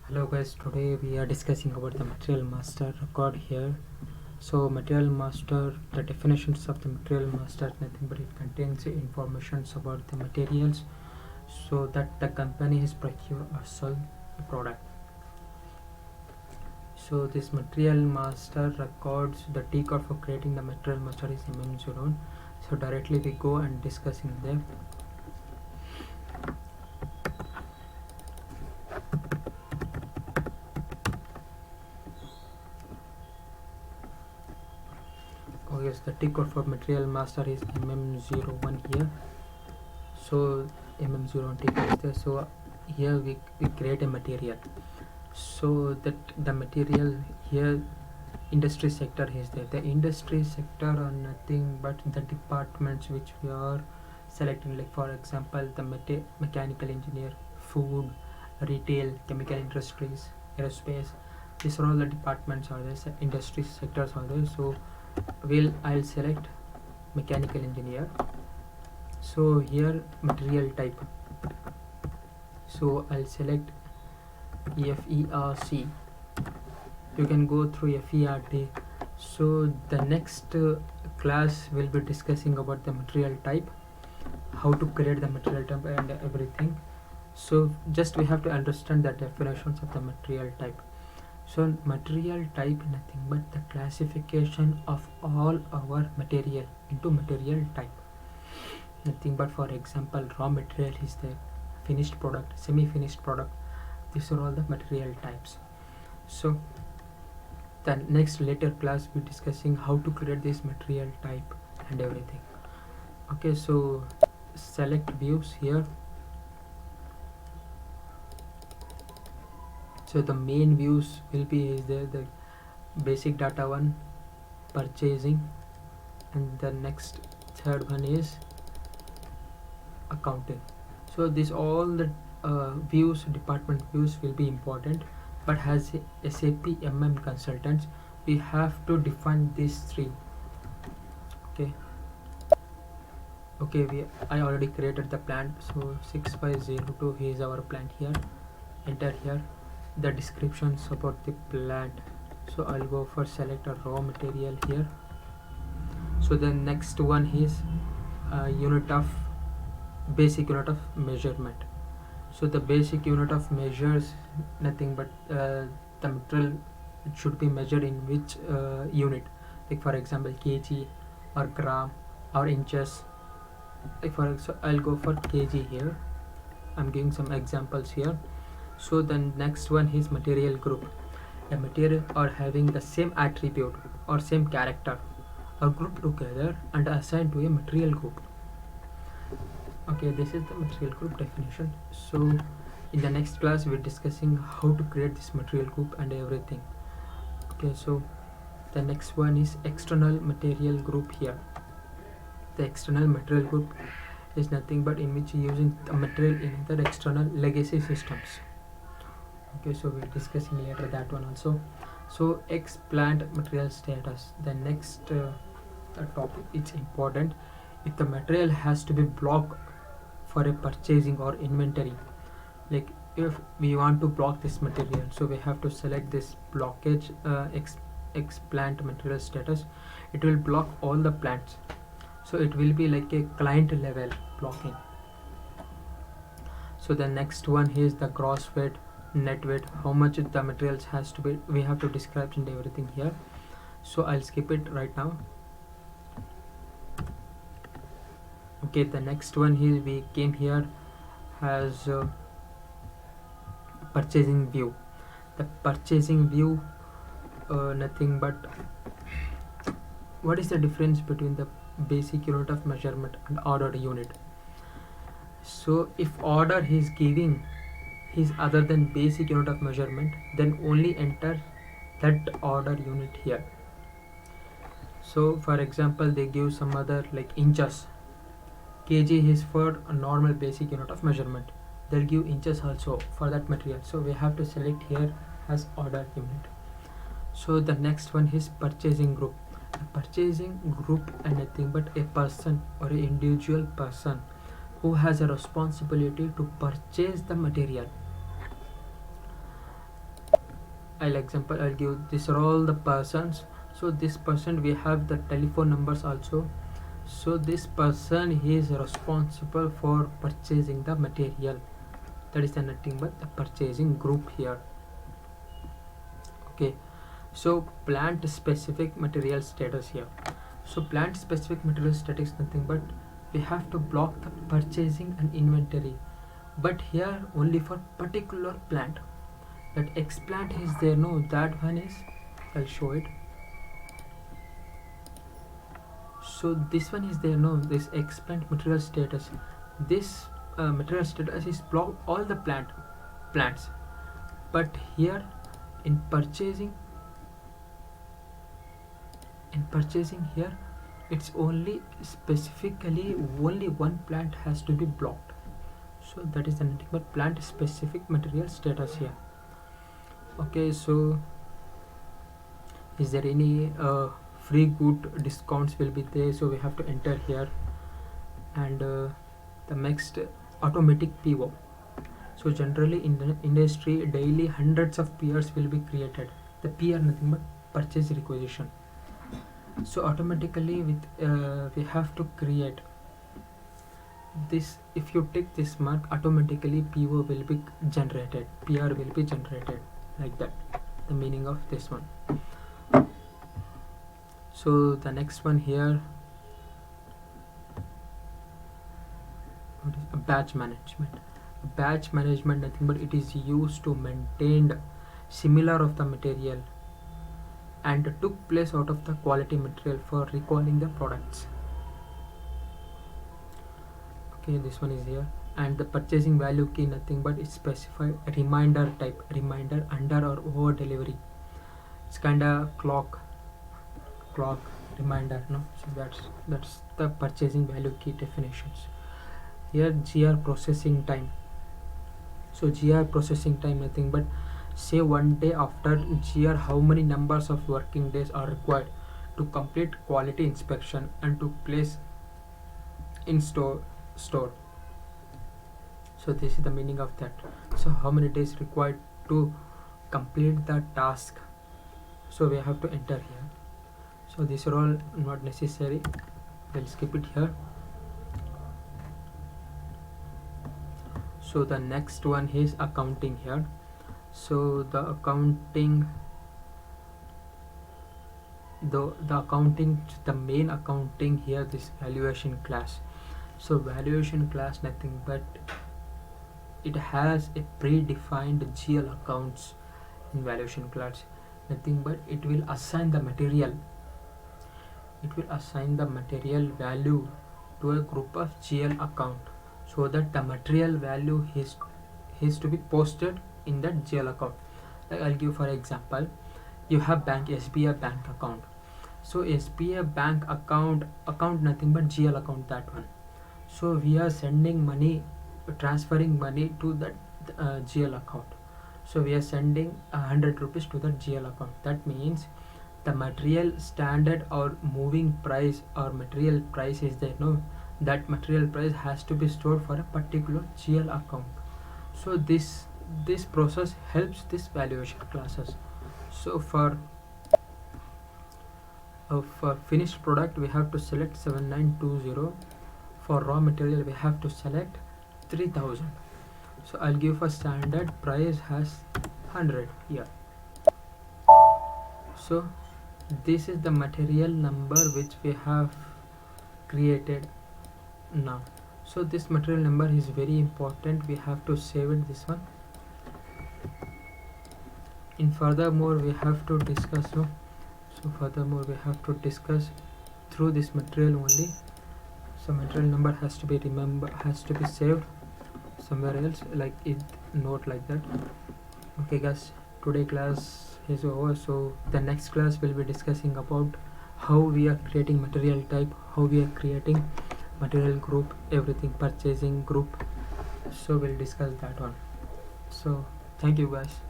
Hello guys, today we are discussing about the material master record here. So material master, the definitions of the material master, nothing but it contains information about the materials so that the company has procure or sell a product. So this material master records the T code for creating the material master is MM01. So directly we go and discussing them. Oh yes, the T code for material master is MM01 here. So MM01 T code is there. So here we create a material. So that the material here industry sector is there. The industry sector are nothing but the departments which we are selecting, like for example the mechanical engineer, food, retail, chemical industries, aerospace. These are all the departments are there, industry sectors are there. So I'll select mechanical engineer. So here material type, so I'll select FERC. You can go through FERT. So the next class will be discussing about the material type, how to create the material type and everything. So just we have to understand the definitions of the material type. So material type nothing but the classification of all our material into material type. Nothing but, for example, raw material is there, finished product, semi-finished product. These are all the material types. So the next later class we're discussing how to create this material type and everything. Okay, so select views here. So the main views will be is there the basic data one, purchasing, and the next third one is accounting. So this all the views, department views will be important, but as SAP consultants we have to define these three. Okay, I already created the plant. So 6502 is our plant here. Enter here the descriptions about the plant. So I'll go for select a raw material here. So the next one is basic unit of measurement. So the basic unit of measures nothing but the material should be measured in which unit, like for example kg or gram or inches. Like for example I'll go for kg here. I'm giving some examples here. So the next one is material group. A material are having the same attribute or same character are grouped together and assigned to a material group. Okay, this is the material group definition. So in the next class we're discussing how to create this material group and everything. Okay, so the next one is external material group here. The external material group is nothing but in which using the material in the external legacy systems. Okay, so we're discussing later that one also. So X plant material status, the next topic, it's important. If the material has to be blocked for a purchasing or inventory, like if we want to block this material, so we have to select this blockage X plant material status. It will block all the plants, so it will be like a client level blocking. So the next one is the gross weight, net weight, how much the materials has to be, we have to describe and everything here. So I'll skip it right now. Okay, the next one is we came here has purchasing view. The purchasing view nothing but what is the difference between the basic unit of measurement and ordered unit. So if order is giving is other than basic unit of measurement, then only enter that order unit here. So for example they give some other like inches, kg is for a normal basic unit of measurement, they'll give inches also for that material, so we have to select here as order unit. So the next one is purchasing group. A purchasing group and nothing but a person or an individual person who has a responsibility to purchase the material. I'll give, these are all the persons. So this person, we have the telephone numbers also. So this person, he is responsible for purchasing the material. That is the nothing but the purchasing group here. Okay, so plant specific material status here. So plant specific material status nothing but we have to block the purchasing and inventory, but here only for particular plant. That X plant is there, no, that one is, I'll show it. So this one is there, no, this X plant material status. This material status is block all the plants, but here in purchasing here, it's only specifically only one plant has to be blocked. So that is the nothing but plant specific material status here. Okay, so is there any free good discounts will be there, so we have to enter here. And the next, automatic PO. So generally in the industry daily hundreds of PRs will be created. The PR nothing but purchase requisition. So automatically with we have to create this. If you take this mark, automatically PO will be generated, PR will be generated, like that, the meaning of this one. So the next one here, what is a batch management. Batch management nothing but it is used to maintain similar of the material and took place out of the quality material for recalling the products. Okay, this one is here. And the purchasing value key nothing but it specify a reminder type, reminder under or over delivery. It's kind of clock reminder, no? So that's the purchasing value key definitions. Here GR processing time. So GR processing time nothing but say one day after GR how many numbers of working days are required to complete quality inspection and to place in store. So this is the meaning of that. So how many days required to complete the task, so we have to enter here. So these are all not necessary, we'll skip it here. So the next one is accounting here. So the accounting, the main accounting here, this valuation class. So valuation class nothing but it has a predefined GL accounts. In valuation class nothing but it will assign the material, value to a group of GL account, so that the material value is to be posted in that GL account. Like I'll give for example, you have SBI bank account. So SBI bank account nothing but GL account, that one. So we are sending money, transferring money to that GL account. So we are sending 100 rupees to that GL account. That means the material standard or moving price or material price is there, no, that material price has to be stored for a particular GL account. So this process helps this valuation classes. So for finished product we have to select 7920. For raw material we have to select 3000. So I'll give a standard price has 100 here. So this is the material number which we have created now. So this material number is very important, we have to save it, this one. In furthermore we have to discuss, no? So furthermore we have to discuss through this material only. So material number has to be saved somewhere else, like it, note like that. Okay guys, today class is over. So the next class will be discussing about how we are creating material type, how we are creating material group, everything, purchasing group. So we'll discuss that one. So thank you guys.